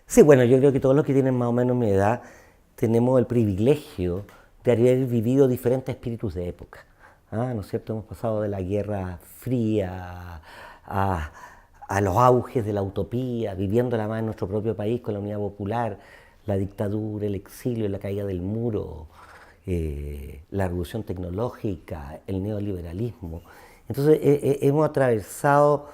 Sí, bueno, yo creo que todos los que tienen más o menos mi edad tenemos el privilegio de haber vivido diferentes espíritus de época. ¿No es cierto? Hemos pasado de la Guerra Fría a, a los auges de la utopía, viviéndola más en nuestro propio país con la Unidad Popular, la dictadura, el exilio, la caída del muro, la revolución tecnológica, el neoliberalismo. Entonces hemos atravesado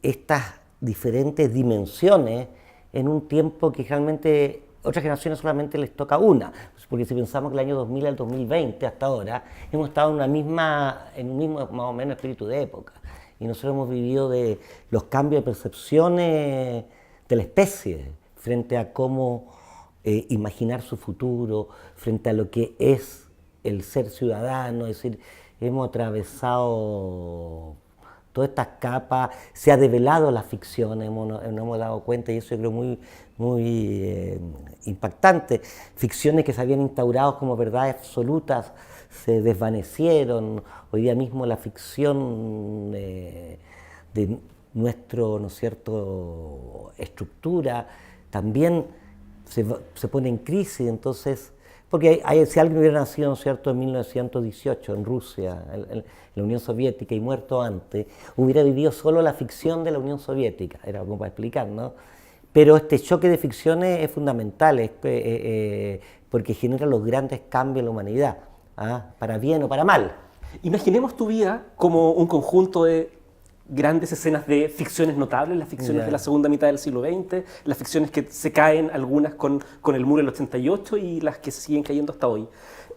estas diferentes dimensiones en un tiempo que realmente otras generaciones solamente les toca una, porque si pensamos que el año 2000 al 2020 hasta ahora hemos estado en un mismo más o menos espíritu de época y nosotros hemos vivido de los cambios de percepciones de la especie frente a cómo imaginar su futuro, frente a lo que es el ser ciudadano, es decir, hemos atravesado todas estas capas, se ha develado la ficción, nos hemos dado cuenta y eso yo creo muy impactante. Ficciones que se habían instaurado como verdades absolutas se desvanecieron. Hoy día mismo la ficción de nuestro, ¿no es cierto?, estructura también se pone en crisis, entonces, porque si alguien hubiera nacido, ¿no es cierto?, en 1918 en Rusia, en la Unión Soviética y muerto antes, hubiera vivido solo la ficción de la Unión Soviética, era como para explicar, ¿no? Pero este choque de ficciones es fundamental, porque genera los grandes cambios en la humanidad, para bien o para mal. Imaginemos tu vida como un conjunto de grandes escenas de ficciones notables, las ficciones de la Ya. segunda mitad del siglo XX, las ficciones que se caen, algunas con el muro del 88 y las que se siguen cayendo hasta hoy.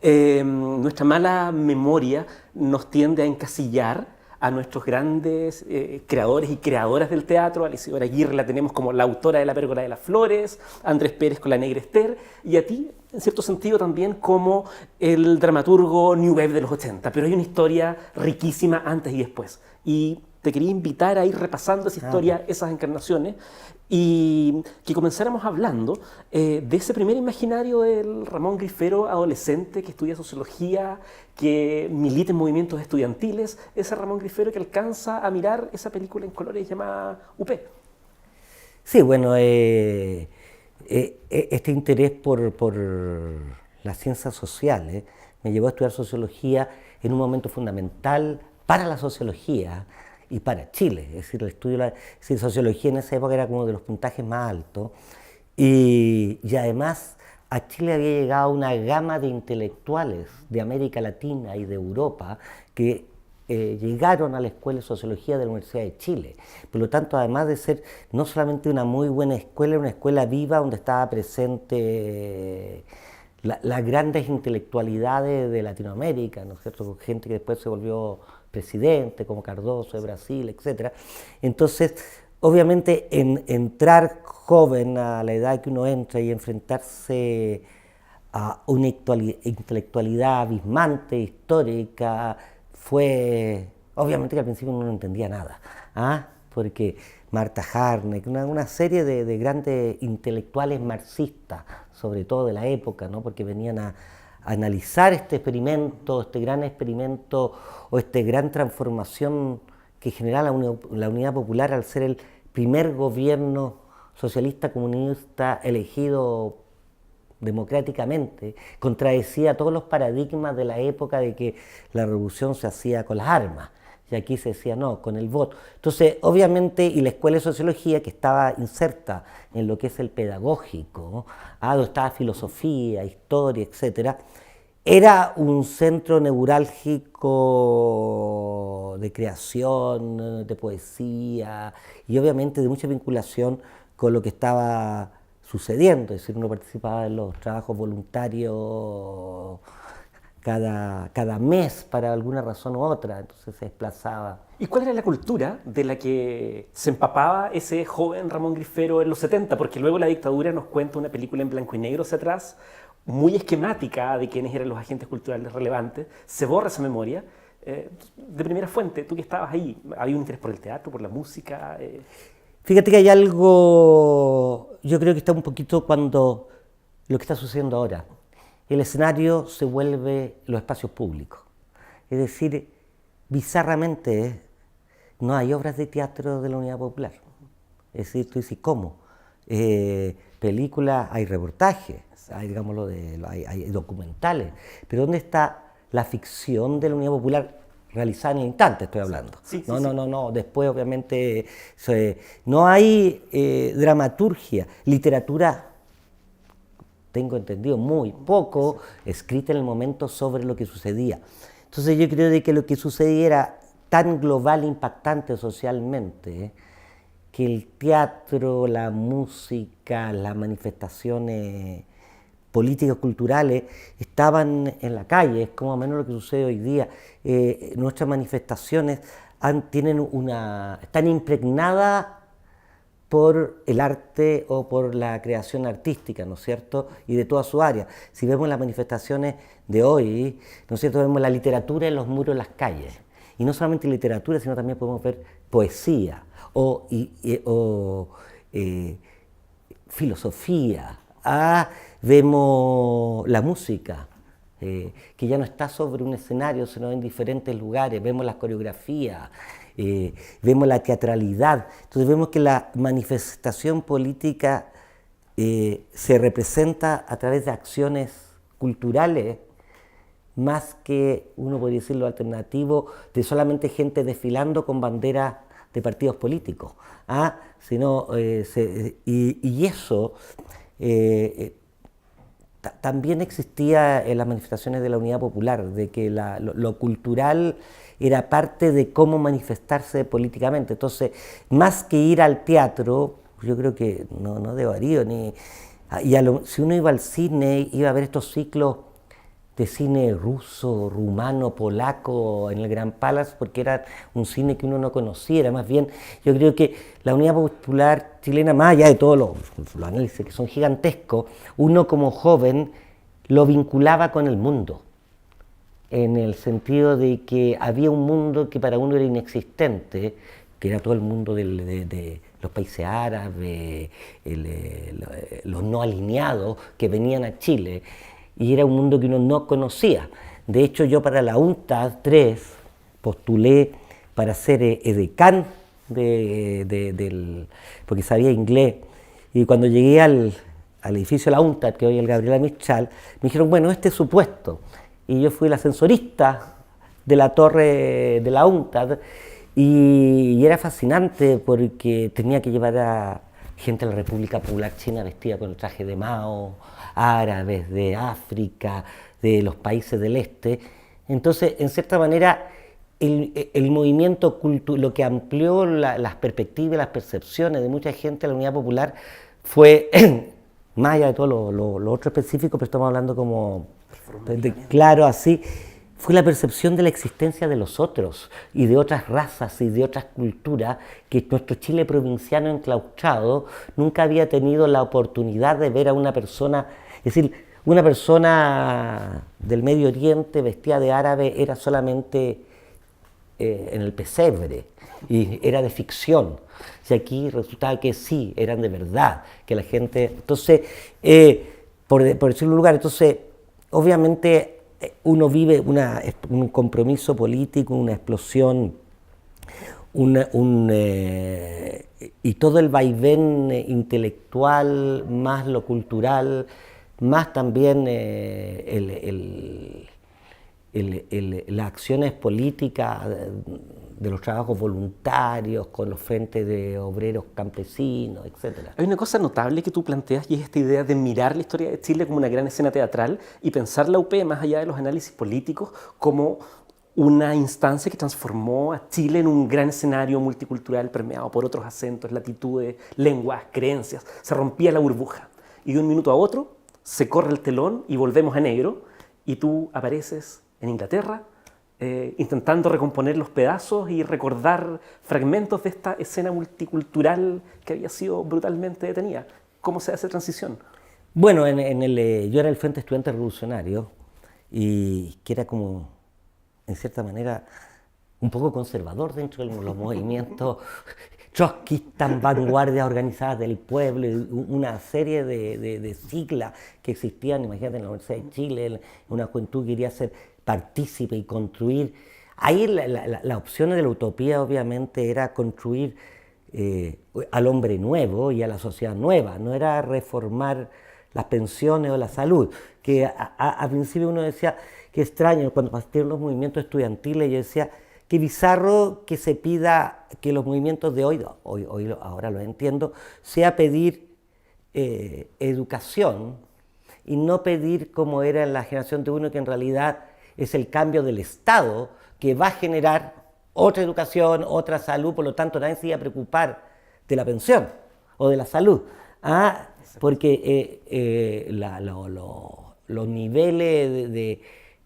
Nuestra mala memoria nos tiende a encasillar a nuestros grandes creadores y creadoras del teatro. A Isidora Aguirre la tenemos como la autora de La Pérgola de las Flores, a Andrés Pérez con La Negra Esther, y a ti, en cierto sentido, también como el dramaturgo New Wave de los 80. Pero hay una historia riquísima antes y después. Y te quería invitar a ir repasando esa historia, esas encarnaciones, y que comenzáramos hablando de ese primer imaginario del Ramón Grifero adolescente que estudia sociología, que milita en movimientos estudiantiles, ese Ramón Grifero que alcanza a mirar esa película en colores llamada UP. Sí, bueno, este interés por las ciencias sociales me llevó a estudiar sociología en un momento fundamental para la sociología y para Chile. Es decir, el estudio de la sociología en esa época era como de los puntajes más altos y además a Chile había llegado una gama de intelectuales de América Latina y de Europa que llegaron a la Escuela de Sociología de la Universidad de Chile. Por lo tanto, además de ser no solamente una muy buena escuela, era una escuela viva donde estaba presente las grandes intelectualidades de Latinoamérica, ¿no es cierto? Gente que después se volvió presidente, como Cardoso de Brasil, etc. Entonces, obviamente, entrar joven a la edad que uno entra y enfrentarse a una intelectualidad abismante, histórica, fue, obviamente que al principio uno no entendía nada, porque Marta Harneck, una serie de grandes intelectuales marxistas, sobre todo de la época, ¿no?, porque venían a analizar este experimento, este gran experimento o esta gran transformación que generaba la Unidad Popular al ser el primer gobierno socialista comunista elegido democráticamente, contradecía todos los paradigmas de la época de que la revolución se hacía con las armas. Y aquí se decía no, con el voto. Entonces, obviamente, y la Escuela de Sociología, que estaba inserta en lo que es el pedagógico, donde estaba filosofía, historia, etc., era un centro neurálgico de creación, de poesía y obviamente de mucha vinculación con lo que estaba sucediendo. Es decir, uno participaba en los trabajos voluntarios cada mes para alguna razón u otra, entonces se desplazaba. ¿Y cuál era la cultura de la que se empapaba ese joven Ramón Grifero en los 70? Porque luego la dictadura nos cuenta una película en blanco y negro hacia atrás, muy esquemática de quiénes eran los agentes culturales relevantes, se borra esa memoria. De primera fuente, tú que estabas ahí, ¿había un interés por el teatro, por la música? Fíjate que hay algo, yo creo que está un poquito cuando lo que está sucediendo ahora. El escenario se vuelve los espacios públicos. Es decir, bizarramente no hay obras de teatro de la Unidad Popular. Es decir, tú dices, ¿cómo? películas, hay reportajes, hay, digámoslo, hay documentales, pero ¿dónde está la ficción de la Unidad Popular realizada en el instante, estoy hablando? Sí, sí, No, sí. no, no, no, después obviamente no hay dramaturgia, literatura, tengo entendido, muy poco escrita en el momento sobre lo que sucedía. Entonces yo creo de que lo que sucedía era tan global e impactante socialmente, que el teatro, la música, las manifestaciones políticas, culturales, estaban en la calle, es como menos lo que sucede hoy día. Nuestras manifestaciones están impregnadas por el arte o por la creación artística, ¿no es cierto? Y de toda su área. Si vemos las manifestaciones de hoy, ¿no es cierto? Vemos la literatura en los muros de las calles. Y no solamente literatura, sino también podemos ver poesía o filosofía. Vemos la música, que ya no está sobre un escenario, sino en diferentes lugares. Vemos las coreografías, vemos la teatralidad. Entonces vemos que la manifestación política se representa a través de acciones culturales, más que, uno podría decirlo, alternativo, de solamente gente desfilando con banderas de partidos políticos. Sino, y eso también existía en las manifestaciones de la Unidad Popular, de que lo cultural era parte de cómo manifestarse políticamente. Entonces, más que ir al teatro, yo creo que no de Darío, si uno iba al cine, iba a ver estos ciclos de cine ruso, rumano, polaco en el Gran Palace, porque era un cine que uno no conocía, era más bien, yo creo que la Unidad Popular chilena, más allá de todos los análisis que son gigantescos, uno como joven lo vinculaba con el mundo, en el sentido de que había un mundo que para uno era inexistente, que era todo el mundo de los países árabes, los no alineados que venían a Chile, y era un mundo que uno no conocía. De hecho, yo para la UNTAD 3 postulé para ser edecán porque sabía inglés. Y cuando llegué al edificio de la UNTAD, que hoy es el Gabriela Mistral, me dijeron, bueno, este es su puesto. Y yo fui el ascensorista de la torre de la UNTAD, y era fascinante porque tenía que llevar a gente de la República Popular China vestida con el traje de Mao, árabes de África, de los países del este. Entonces, en cierta manera, el movimiento lo que amplió las perspectivas, las percepciones de mucha gente de la Unidad Popular fue, más allá de todo lo otro específico, pero estamos hablando como, claro, así, fue la percepción de la existencia de los otros y de otras razas y de otras culturas que nuestro Chile provinciano enclaustrado nunca había tenido la oportunidad de ver a una persona, es decir, una persona del Medio Oriente vestida de árabe era solamente en el pesebre y era de ficción. Y aquí resultaba que sí, eran de verdad, que la gente... Entonces, por decirlo un lugar, entonces, obviamente uno vive un compromiso político, una explosión, y todo el vaivén intelectual, más lo cultural, más también las acciones políticas de los trabajos voluntarios con los frentes de obreros campesinos, etc. Hay una cosa notable que tú planteas y es esta idea de mirar la historia de Chile como una gran escena teatral y pensar la UP, más allá de los análisis políticos, como una instancia que transformó a Chile en un gran escenario multicultural permeado por otros acentos, latitudes, lenguas, creencias. Se rompía la burbuja y de un minuto a otro se corre el telón y volvemos a negro y tú apareces en Inglaterra, intentando recomponer los pedazos y recordar fragmentos de esta escena multicultural que había sido brutalmente detenida. ¿Cómo se hace transición? Bueno, yo era el Frente Estudiante Revolucionario, y que era como, en cierta manera, un poco conservador dentro de los movimientos trotskistas, vanguardias organizadas del pueblo, una serie de siglas que existían, imagínate, en la Universidad de Chile, una juventud que quería ser partícipe y construir. Ahí las opciones de la utopía obviamente era construir al hombre nuevo y a la sociedad nueva, no era reformar las pensiones o la salud, que a principio uno decía, qué extraño, cuando partieron los movimientos estudiantiles, yo decía, qué bizarro que se pida que los movimientos de hoy ahora lo entiendo, sea pedir educación y no pedir como era en la generación de uno, que en realidad es el cambio del Estado que va a generar otra educación, otra salud, por lo tanto nadie se iba a preocupar de la pensión o de la salud. Porque los niveles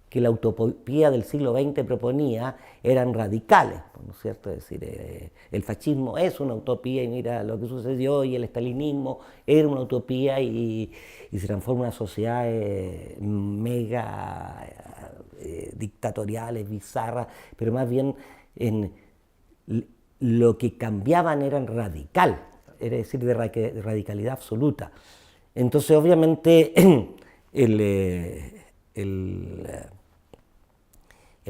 que la utopía del siglo XX proponía eran radicales, ¿no es cierto? Es decir, el fascismo es una utopía y mira lo que sucedió, y el estalinismo era una utopía y se transforma en una sociedad mega dictatoriales, bizarras, pero más bien lo que cambiaban eran radical, es decir, de radicalidad absoluta. Entonces, obviamente, el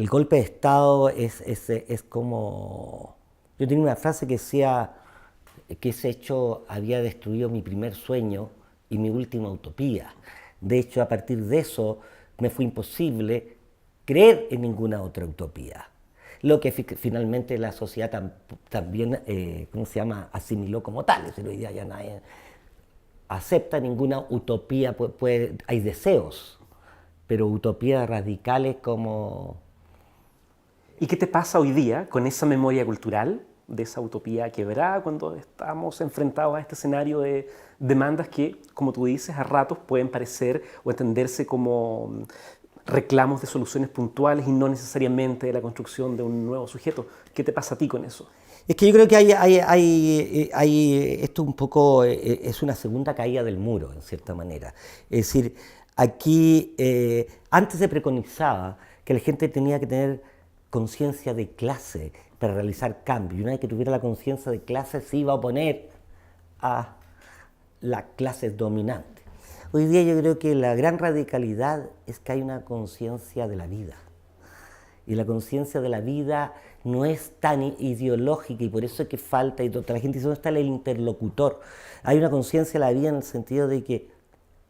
golpe de Estado es como... Yo tenía una frase que decía que ese hecho había destruido mi primer sueño y mi última utopía. De hecho, a partir de eso, me fue imposible creer en ninguna otra utopía. Lo que finalmente la sociedad también, ¿cómo se llama?, asimiló como tal. Es decir, hoy día ya nadie acepta ninguna utopía, hay deseos, pero utopías radicales como... ¿Y qué te pasa hoy día con esa memoria cultural de esa utopía quebrada cuando estamos enfrentados a este escenario de demandas que, como tú dices, a ratos pueden parecer o entenderse como reclamos de soluciones puntuales y no necesariamente de la construcción de un nuevo sujeto? ¿Qué te pasa a ti con eso? Es que yo creo que esto un poco es una segunda caída del muro, en cierta manera. Es decir, aquí antes se preconizaba que la gente tenía que tener conciencia de clase para realizar cambios. Y una vez que tuviera la conciencia de clase, se iba a oponer a la clase dominante. Hoy día yo creo que la gran radicalidad es que hay una conciencia de la vida. Y la conciencia de la vida no es tan ideológica, y por eso es que falta, y toda la gente dice, ¿dónde está el interlocutor? Hay una conciencia de la vida en el sentido de que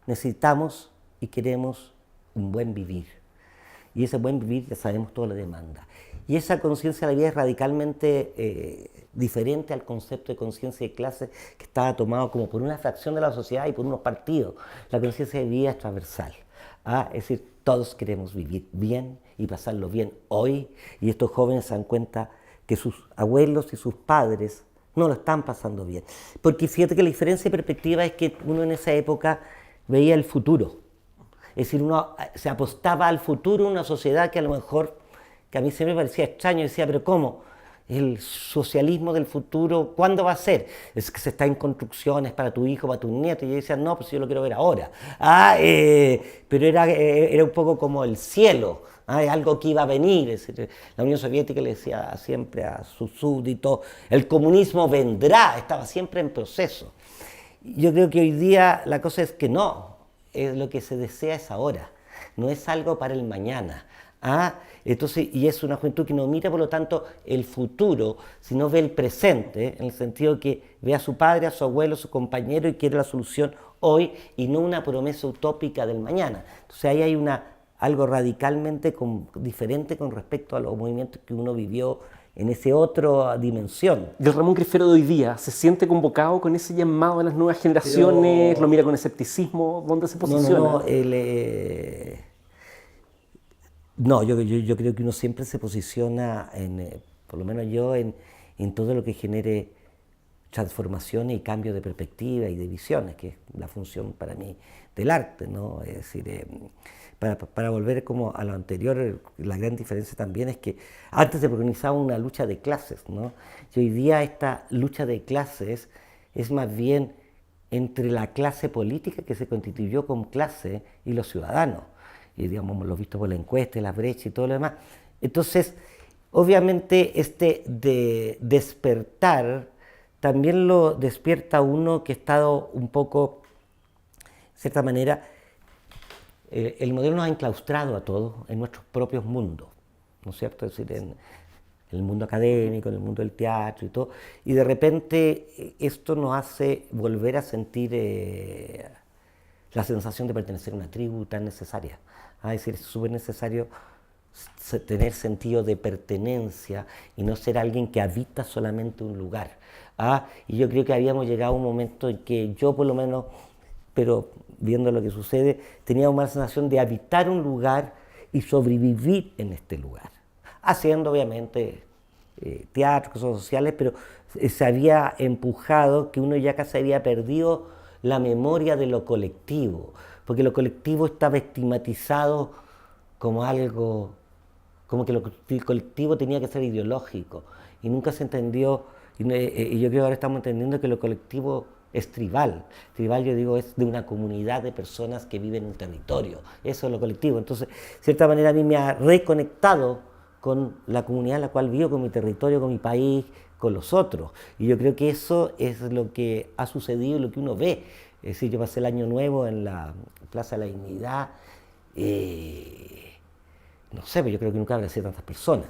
necesitamos y queremos un buen vivir. Y ese buen vivir ya sabemos toda la demanda. Y esa conciencia de la vida es radicalmente diferente al concepto de conciencia de clase que estaba tomado como por una fracción de la sociedad y por unos partidos. La conciencia de vida es transversal. Es decir, todos queremos vivir bien y pasarlo bien hoy, y estos jóvenes se dan cuenta que sus abuelos y sus padres no lo están pasando bien. Porque fíjate que la diferencia de perspectiva es que uno en esa época veía el futuro. Es decir, uno se apostaba al futuro, una sociedad que a lo mejor, que a mí siempre me parecía extraño, decía, pero ¿cómo? El socialismo del futuro, ¿cuándo va a ser? Es que se está en construcciones para tu hijo, para tu nieto. Y yo decía, no, pues yo lo quiero ver ahora. Pero era un poco como el cielo, algo que iba a venir. Es decir, la Unión Soviética le decía siempre a sus súbditos, el comunismo vendrá, estaba siempre en proceso. Yo creo que hoy día la cosa es que no, lo que se desea es ahora, no es algo para el mañana. Entonces, y es una juventud que no mira, por lo tanto, el futuro, sino ve el presente, en el sentido que ve a su padre, a su abuelo, a su compañero y quiere la solución hoy y no una promesa utópica del mañana. Entonces ahí hay algo radicalmente diferente con respecto a los movimientos que uno vivió en esa otra dimensión. ¿Y el Ramón Griffero de hoy día se siente convocado con ese llamado a las nuevas generaciones? ¿Lo mira con escepticismo? ¿Dónde se posiciona? No, yo creo que uno siempre se posiciona, por lo menos yo, en todo lo que genere transformaciones y cambio de perspectiva y de visiones, que es la función para mí del arte, ¿no? Es decir, para volver como a lo anterior, la gran diferencia también es que antes se preconizaba una lucha de clases, ¿no? Y hoy día esta lucha de clases es más bien entre la clase política que se constituyó como clase y los ciudadanos. Y digamos, lo visto por la encuesta, las brechas y todo lo demás. Entonces, obviamente, de despertar también lo despierta uno que ha estado un poco, de cierta manera, el modelo nos ha enclaustrado a todos en nuestros propios mundos, ¿no es cierto? Es decir, en el mundo académico, en el mundo del teatro y todo, y de repente esto nos hace volver a sentir la sensación de pertenecer a una tribu tan necesaria. Es decir, es súper necesario tener sentido de pertenencia y no ser alguien que habita solamente un lugar. Y yo creo que habíamos llegado a un momento en que yo por lo menos, pero viendo lo que sucede, tenía una sensación de habitar un lugar y sobrevivir en este lugar, haciendo obviamente teatro, cosas sociales, pero se había empujado que uno ya casi había perdido la memoria de lo colectivo, porque lo colectivo estaba estigmatizado como algo, como que el colectivo tenía que ser ideológico, y nunca se entendió, y yo creo que ahora estamos entendiendo que lo colectivo es tribal. Tribal, yo digo, es de una comunidad de personas que viven en un territorio. Eso es lo colectivo. Entonces, de cierta manera, a mí me ha reconectado con la comunidad en la cual vivo, con mi territorio, con mi país, con los otros. Y yo creo que eso es lo que ha sucedido y lo que uno ve. Es decir, yo pasé el Año Nuevo en la Plaza de la Dignidad. No sé, pero yo creo que nunca habrá sido tantas personas.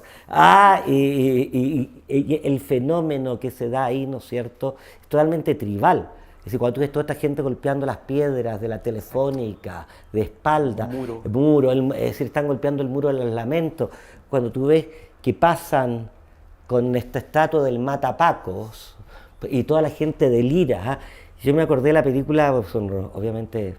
Y el fenómeno que se da ahí, ¿no es cierto?, es totalmente tribal. Es decir, cuando tú ves toda esta gente golpeando las piedras de la Telefónica, de espalda, el muro, es decir, están golpeando el muro de los lamentos. Cuando tú ves que pasan con esta estatua del Matapacos y toda la gente delira. Yo me acordé de la película, son obviamente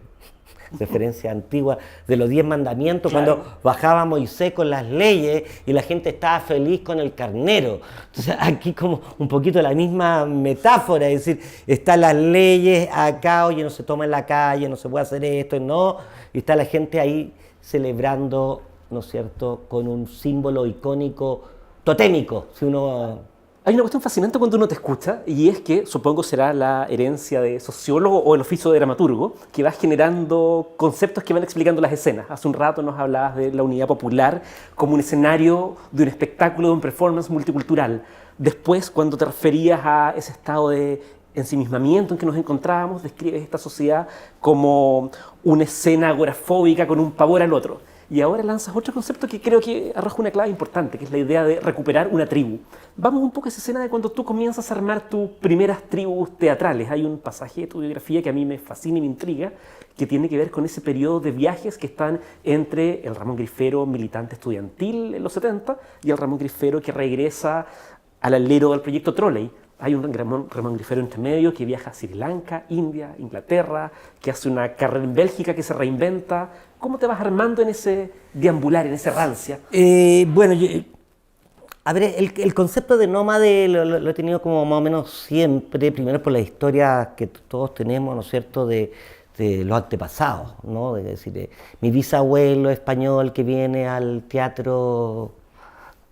referencia antigua, de los 10 mandamientos, claro, cuando bajaba Moisés con las leyes y la gente estaba feliz con el carnero. Entonces aquí como un poquito la misma metáfora, es decir, están las leyes acá, oye, no se toma en la calle, no se puede hacer esto, no, y está la gente ahí celebrando, ¿no es cierto?, con un símbolo icónico totémico, si uno... Hay una cuestión fascinante cuando uno te escucha, y es que, supongo será la herencia de sociólogo o el oficio de dramaturgo, que vas generando conceptos que van explicando las escenas. Hace un rato nos hablabas de la unidad popular como un escenario de un espectáculo, de un performance multicultural. Después, cuando te referías a ese estado de ensimismamiento en que nos encontrábamos, describes esta sociedad como una escena agorafóbica con un pavor al otro. Y ahora lanzas otro concepto que creo que arroja una clave importante, que es la idea de recuperar una tribu. Vamos un poco a esa escena de cuando tú comienzas a armar tus primeras tribus teatrales. Hay un pasaje de tu biografía que a mí me fascina y me intriga, que tiene que ver con ese periodo de viajes que están entre el Ramón Grifero, militante estudiantil en los 70, y el Ramón Grifero que regresa al alero del proyecto Trolley. Hay un Ramón Grifero entre medio que viaja a Sri Lanka, India, Inglaterra, que hace una carrera en Bélgica, que se reinventa. ¿Cómo te vas armando en ese deambular, en ese rancia? Bueno, a ver, el concepto de nómade lo he tenido como más o menos siempre, primero por la historia que todos tenemos, ¿no es cierto?, de los antepasados, ¿no? Es decir, mi bisabuelo español que viene al teatro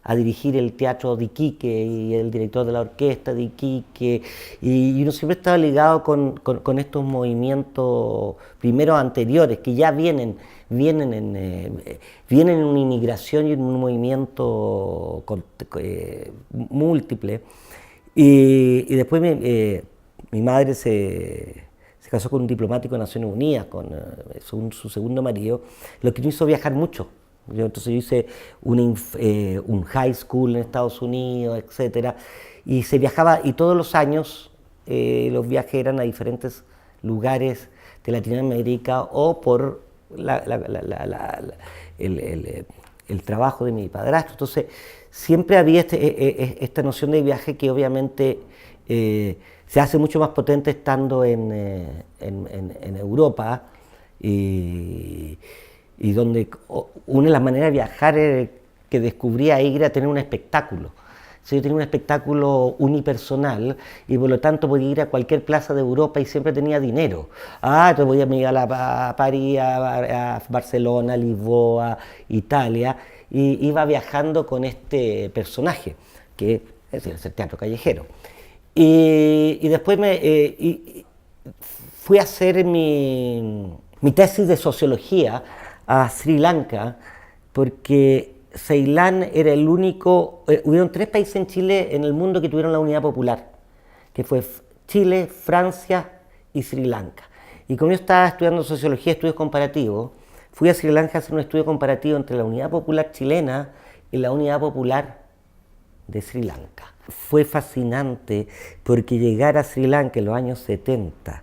a dirigir el teatro de Iquique y el director de la orquesta de Iquique, y uno siempre estaba ligado con estos movimientos primero anteriores que ya vienen en una inmigración y en un movimiento múltiple, y después mi madre se casó con un diplomático de Naciones Unidas, con su segundo marido, lo que me hizo viajar mucho. Entonces yo hice un high school en Estados Unidos, etcétera, y se viajaba, y todos los años los viajes eran a diferentes lugares de Latinoamérica o por el trabajo de mi padrastro. Entonces siempre había esta noción de viaje que obviamente se hace mucho más potente estando en Europa, y donde una de las maneras de viajar que descubrí ahí era tener un espectáculo. Yo tenía un espectáculo unipersonal y por lo tanto podía ir a cualquier plaza de Europa y siempre tenía dinero. Entonces podía ir a París, a Barcelona, Lisboa, Italia, y iba viajando con este personaje, que es el teatro callejero. Y después fui a hacer mi tesis de sociología a Sri Lanka, porque Ceilán era el único, hubieron 3 países en Chile, en el mundo, que tuvieron la unidad popular, que fue Chile, Francia y Sri Lanka. Y como yo estaba estudiando sociología, estudios comparativos, fui a Sri Lanka a hacer un estudio comparativo entre la unidad popular chilena y la unidad popular de Sri Lanka. Fue fascinante porque llegar a Sri Lanka en los años 70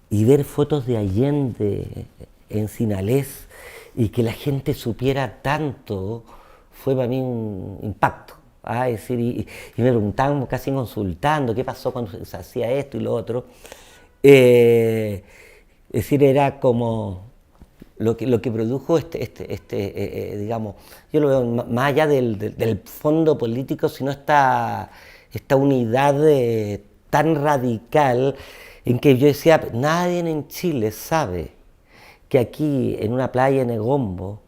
y ver fotos de Allende en Sinalés y que la gente supiera tanto fue para mí un impacto. Es decir, y me preguntaban casi consultando qué pasó cuando se hacía esto y lo otro. Es decir, era como lo que produjo digamos, yo lo veo más allá del fondo político, sino esta unidad tan radical en que yo decía, nadie en Chile sabe que aquí en una playa en Negombo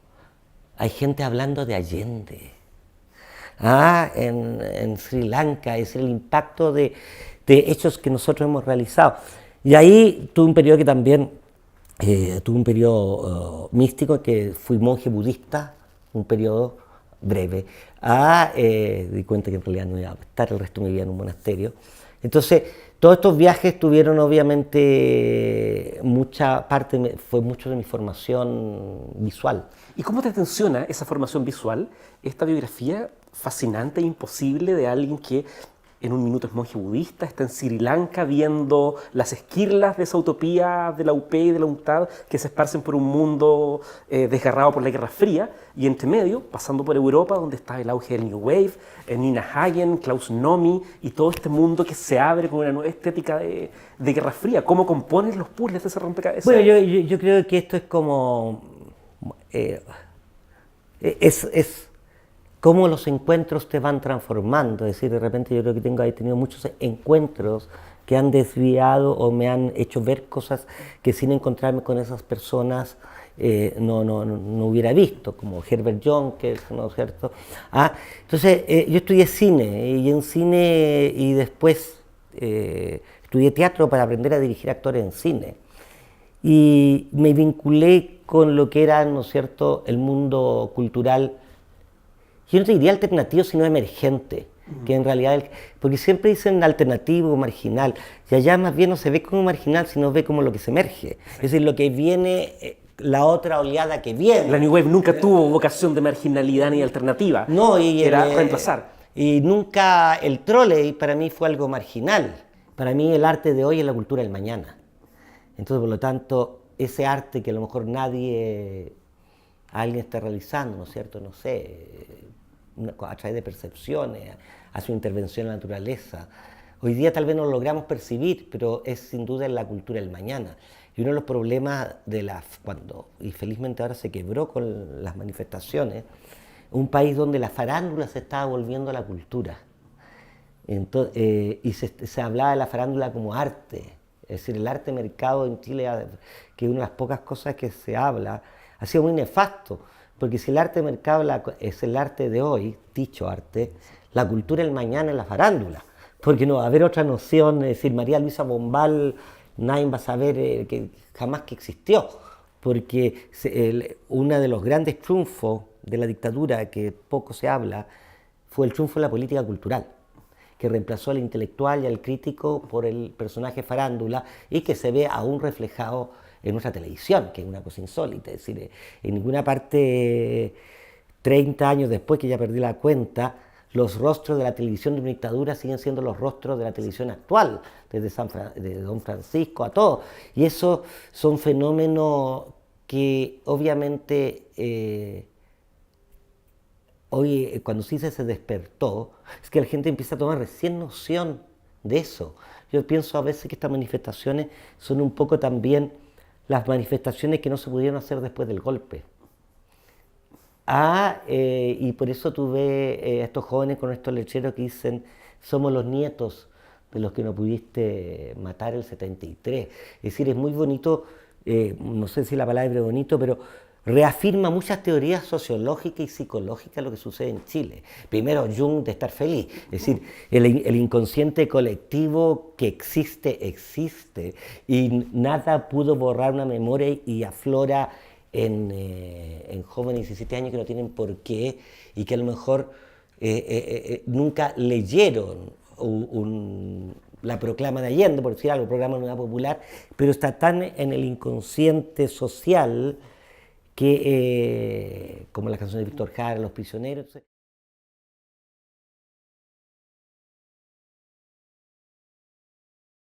hay gente hablando de Allende. En Sri Lanka, es el impacto de hechos que nosotros hemos realizado. Y ahí tuve un periodo que también, tuve un periodo místico, que fui monje budista, un periodo breve. Di cuenta que en realidad no iba a estar el resto de mi vida en un monasterio. Entonces, todos estos viajes tuvieron obviamente mucha parte, fue mucho de mi formación visual. ¿Y cómo te tensiona esa formación visual, esta biografía fascinante e imposible de alguien que en un minuto es monje budista, está en Sri Lanka viendo las esquirlas de esa utopía de la UP y de la UNCTAD que se esparcen por un mundo desgarrado por la Guerra Fría, y entre medio, pasando por Europa, donde está el auge del New Wave, Nina Hagen, Klaus Nomi y todo este mundo que se abre con una nueva estética de Guerra Fría? ¿Cómo compones los puzzles de ese rompecabezas? Bueno, yo creo que esto es como... es cómo los encuentros te van transformando. Es decir, de repente yo creo que he tenido muchos encuentros que han desviado o me han hecho ver cosas que sin encontrarme con esas personas no hubiera visto, como Herbert Jonker, ¿no es cierto? Entonces, yo estudié cine, y en cine, y después estudié teatro para aprender a dirigir actores en cine. Y me vinculé con lo que era, ¿no es cierto?, el mundo cultural. Yo no te diría alternativo, sino emergente, que en realidad, porque siempre dicen alternativo o marginal, y allá más bien no se ve como marginal, sino ve como lo que se emerge, es decir, lo que viene, la otra oleada que viene. La New Wave nunca tuvo vocación de marginalidad ni alternativa, no, era reemplazar. Y nunca el trolley para mí fue algo marginal, para mí el arte de hoy es la cultura del mañana. Entonces, por lo tanto, ese arte que a lo mejor alguien está realizando, ¿no es cierto?, no sé, a través de percepciones, hace una intervención en la naturaleza. Hoy día tal vez no lo logramos percibir, pero es sin duda la cultura del mañana. Y uno de los problemas y felizmente ahora se quebró con las manifestaciones, un país donde la farándula se estaba volviendo a la cultura. Entonces, y se hablaba de la farándula como arte. Es decir, el arte mercado en Chile, que es una de las pocas cosas que se habla, ha sido muy nefasto. Porque si el arte de mercado es el arte de hoy, dicho arte, la cultura del mañana es la farándula. Porque no va a haber otra noción, es decir, María Luisa Bombal, nadie va a saber que jamás que existió. Porque uno de los grandes triunfos de la dictadura, que poco se habla, fue el triunfo de la política cultural, que reemplazó al intelectual y al crítico por el personaje farándula, y que se ve aún reflejado en nuestra televisión, que es una cosa insólita. Es decir, en ninguna parte, 30 años después, que ya perdí la cuenta, los rostros de la televisión de una dictadura siguen siendo los rostros de la televisión actual, desde Don Francisco a todo. Y esos son fenómenos que obviamente hoy, cuando se despertó, es que la gente empieza a tomar recién noción de eso. Yo pienso a veces que estas manifestaciones son un poco también las manifestaciones que no se pudieron hacer después del golpe. Y por eso tuve a estos jóvenes con estos lecheros que dicen, somos los nietos de los que no pudiste matar el 73. Es decir, es muy bonito, no sé si la palabra es bonito, pero reafirma muchas teorías sociológicas y psicológicas de lo que sucede en Chile. Primero, Jung de estar feliz, es decir, el inconsciente colectivo que existe, y nada pudo borrar una memoria y aflora en jóvenes de 17 años que no tienen por qué, y que a lo mejor nunca leyeron la proclama de Allende, por decir algo, el programa de la Unidad Popular, pero está tan en el inconsciente social que, como las canciones de Víctor Jara, Los Prisioneros.